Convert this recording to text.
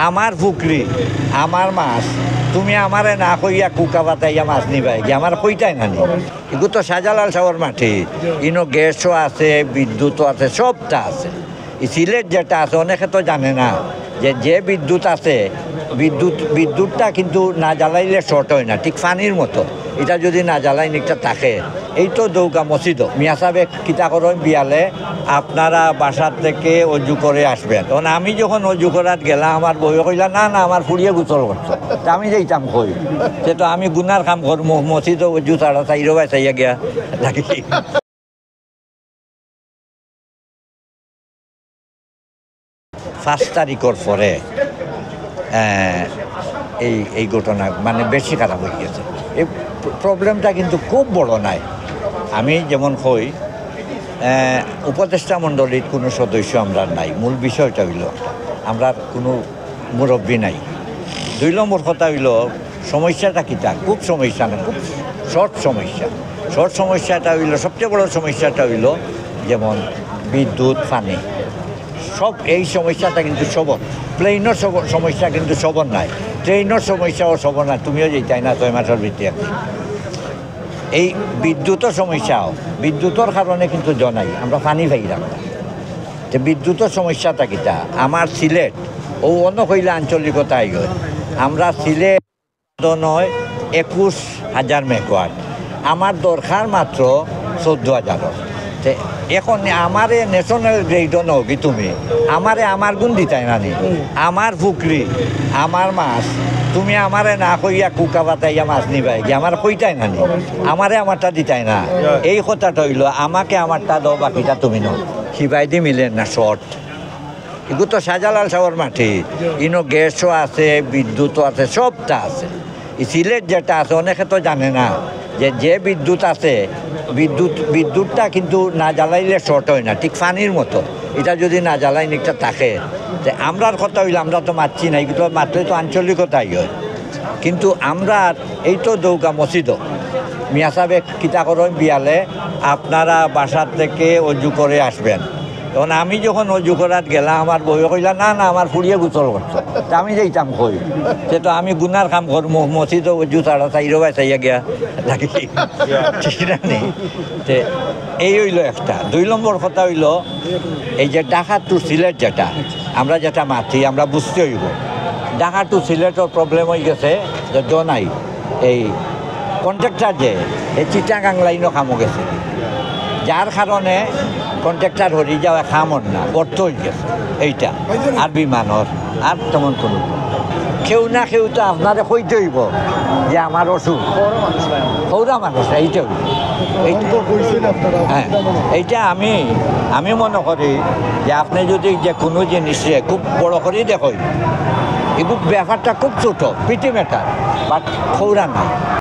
আমার পুকুরি আমার মাছ তুমি আমারে না কইয়া কুকা বাতাইয়া মাছ নিবাই কি আমার কইটাই নানি এগুলো তো শাহজালাল সাহর মাটি ইনো গ্যাসও আছে বিদ্যুৎও আছে সবটা আছে সিলেট যেটা আছে অনেকে তো জানে না যে বিদ্যুৎ আছে বিদ্যুৎটা কিন্তু না জ্বালাইলে শর্ট হয় না ঠিক পানির মতো এটা যদি না জ্বালাই নিকটা থাকে এই তো দৌকা মসজিদ মিয়া সাহেব কিতা করেন বিয়ালে আপনারা বাসার থেকে অজু করে আসবেন তখন আমি যখন অজু করাত গেলাম আমার বই কইলা না আমার ফুড়িয়ে গোসল করতো তা আমি যাইতাম কই সে তো আমি গুনার কাম কর মসজিদ অজু ছাড়া চাইরো বাই চাইয়া গিয়া লাগি 5 তারিখের পরে এই ঘটনা মানে বেশি খারাপ হয়ে গেছে এই প্রবলেমটা কিন্তু খুব বড় নাই আমি যেমন কই উপদেষ্টা মণ্ডলীর কোনো সদস্য আমরা নাই মূল বিষয়টা হইল আমরা কোনো মুরব্বী নাই 2 নম্বর কথা হইল সমস্যাটা কিটা খুব সমস্যা না খুব শর্ট সমস্যাটা হইল সবচেয়ে বড় সমস্যাটা হইল যেমন বিদ্যুৎ পানি সব এই সমস্যাটা কিন্তু সবর প্লেনের সমস্যা কিন্তু সবর নাই ট্রেনের সমস্যাও সবর নাই তুমিও যেটাই না 6 মাসের ভিতরে এই বিদ্যুতের সমস্যাও বিদ্যুতের কারণে কিন্তু জনাই আমরা পানি পাই না তো বিদ্যুতের সমস্যাটা কিটা আমার সিলেট ও অন্য কইলে আঞ্চলিকতা হয় আমরা সিলেট নয় 21,000 মেগাওয়াট আমার দরকার মাত্র 14,000 এখন আমারে ন্যাশনাল গ্রেড নবি তুমি আমারে আমার গুণ দিতাই নানি আমার পুকুরি আমার মাছ তুমি আমারে না কইয়া কুকা বাতাইয়া মাছ নিবাই কি আমার কইটাই নানি আমারে আমারটা দিতাই না এই কথাটা হইল আমাকে আমারটা দাও বাকিটা তুমি নাও সিবাই দি মিলেন না শর্ট এগুলো তো শাহজালাল সাহর মাটি ইনো গ্যাসও আছে বিদ্যুৎও আছে সবটা আছে সিলেট যেটা আছে অনেকে তো জানে না যে বিদ্যুৎ আছে বিদ্যুৎটা কিন্তু না জ্বালাইলে শর্ট হয় না ঠিক পানির মতো এটা যদি না জ্বালাই নিকটা থাকে আমরার কথা হইলে আমরা তো মারছি না এগুলো মারলে তো আঞ্চলিকতাই হয় কিন্তু আমরা এই তো দৌকা মসজিদ মিয়া সাহেব কিতা করেন বিয়ালে আপনারা বাসার থেকে অজু করে আসবেন তখন আমি যখন অজু করাত গেলাম আমার বই কইলা না আমার ফুড়িয়ে গোসল করতো তা আমি যাইতাম কই সে তো আমি গুনার কাম কর মসজিদ অজু ছাড়া চাইরো বাই চাইয়া গিয়া লাগি ঠিক না এই হইল একটা 2 নম্বর কথা হইল এই যে ঢাকা টু সিলেট যেটা আমরা যেটা মাতি আমরা বুঝতে হইব ঢাকা টু সিলেটের প্রবলেম হয়ে গেছে যে জনাই এই কন্ট্রাক্টার যে এই চিটাগাং লাইনও কামো গেছে যার কারণে কন্ট্রাক্টার হরি যাওয়া খামর না গর্ত হয়ে গেছে এইটা আর বিমানর আর তেমন কোনো কেউ না কেউ তো আপনারে কইতে হইব যে আমার অসুখ সৌরা মানুষ এইটা হ্যাঁ এইটা আমি মনে করি যে আপনি যদি যে কোনো জিনিসে খুব বড় করে দেখেন এগুলো ব্যাপারটা খুব ছোটো পিটি ম্যাটার বাট সৌরা না